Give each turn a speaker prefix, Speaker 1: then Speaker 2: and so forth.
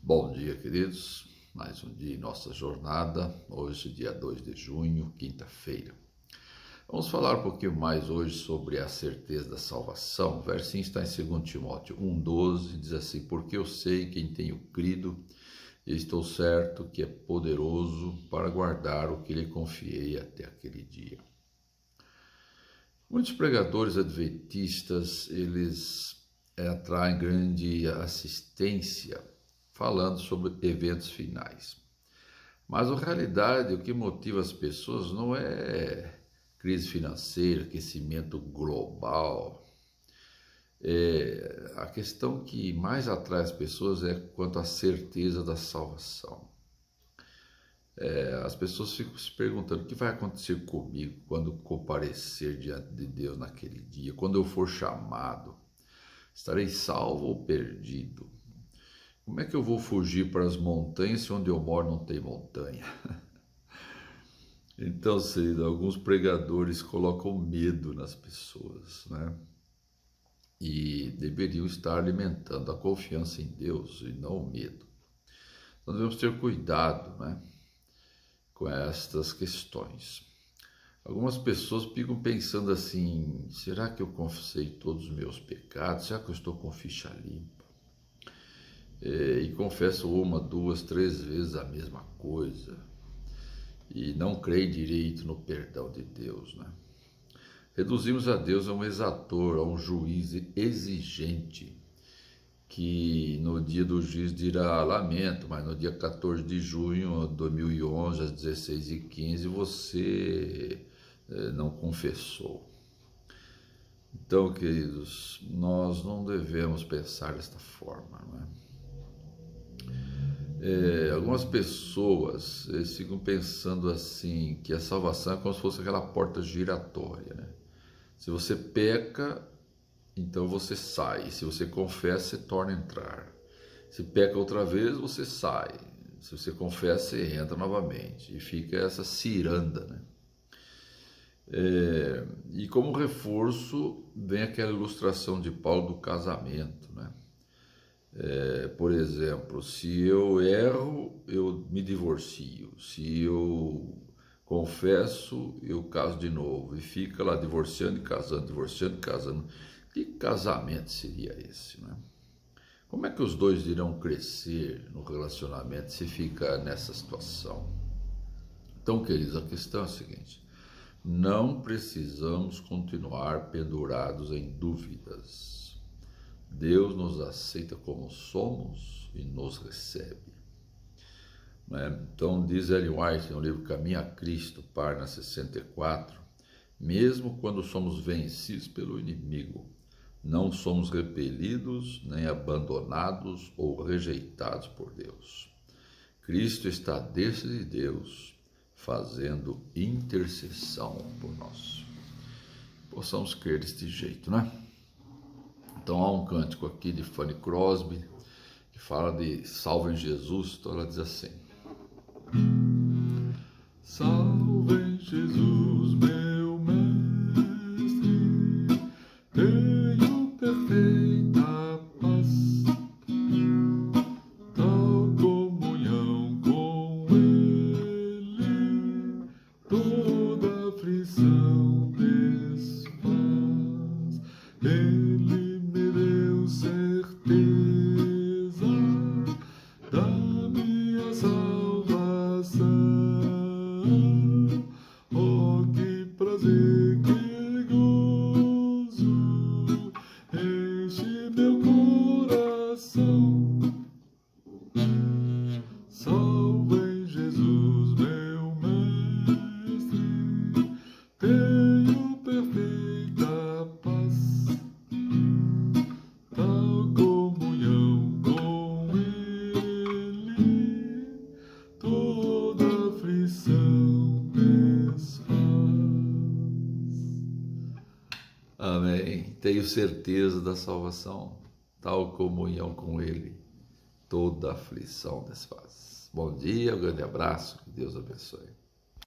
Speaker 1: Bom dia, queridos. Mais um dia em nossa jornada. Hoje, dia 2 de junho, quinta-feira. Vamos falar um pouquinho mais hoje sobre a certeza da salvação. O versinho está em 2 Timóteo 1,12, diz assim: porque eu sei que em tenho crido e estou certo que é poderoso para guardar o que lhe confiei até aquele dia. Muitos pregadores adventistas, eles atraem grande assistência falando sobre eventos finais. Mas a realidade, o que motiva as pessoas não é crise financeira, aquecimento global. A questão que mais atrai as pessoas é quanto à certeza da salvação. As pessoas ficam se perguntando: o que vai acontecer comigo quando comparecer diante de Deus naquele dia? Quando eu for chamado, estarei salvo ou perdido? Como é que eu vou fugir para as montanhas se onde eu moro não tem montanha? Então, alguns pregadores colocam medo nas pessoas, né? E deveriam estar alimentando a confiança em Deus e não o medo. Então, devemos ter cuidado, né, com estas questões. Algumas pessoas ficam pensando assim: será que eu confessei todos os meus pecados? Será que eu estou com ficha limpa? E confesso 1, 2, 3 vezes a mesma coisa e não creio direito no perdão de Deus, né? Reduzimos a Deus a um exator, a um juiz exigente, que no dia do juízo dirá: lamento, mas no dia 14 de junho de 2011, às 16h15, você não confessou. Então, queridos, nós não devemos pensar desta forma, não é? Algumas pessoas ficam pensando assim, que a salvação é como se fosse aquela porta giratória, né? Se você peca, então você sai. Se você confessa, você torna a entrar. Se peca outra vez, você sai. Se você confessa, você entra novamente. E fica essa ciranda, né? E como reforço, vem aquela ilustração de Paulo do casamento, né? Por exemplo, se eu erro, eu me divorcio. Se eu confesso, eu caso de novo. E fica lá divorciando e casando, divorciando e casando. Que casamento seria esse, né? Como é que os dois irão crescer no relacionamento se fica nessa situação? Então, queridos, a questão é a seguinte: não precisamos continuar pendurados em dúvidas. Deus nos aceita como somos e nos recebe. Então, diz Ellen White no livro Caminho a Cristo, página 64, mesmo quando somos vencidos pelo inimigo, não somos repelidos, nem abandonados ou rejeitados por Deus. Cristo está desde de Deus, fazendo intercessão por nós. Possamos crer deste jeito, né? Então há um cântico aqui de Fanny Crosby que fala de salve em Jesus. Então ela diz assim: salve em Jesus, meu mestre, tenho perfeita paz, tal comunhão com Ele, toda aflição desfaz. Ele certeza da minha salvação. Oh, que prazer, que gozo enche meu coração. Salve em Jesus, meu mestre, tenho perfeita paz, tal comunhão com Ele, toda aflição desfaz. Amém. Tenho certeza da salvação, tal comunhão com Ele, toda aflição desfaz. Bom dia, um grande abraço, que Deus abençoe.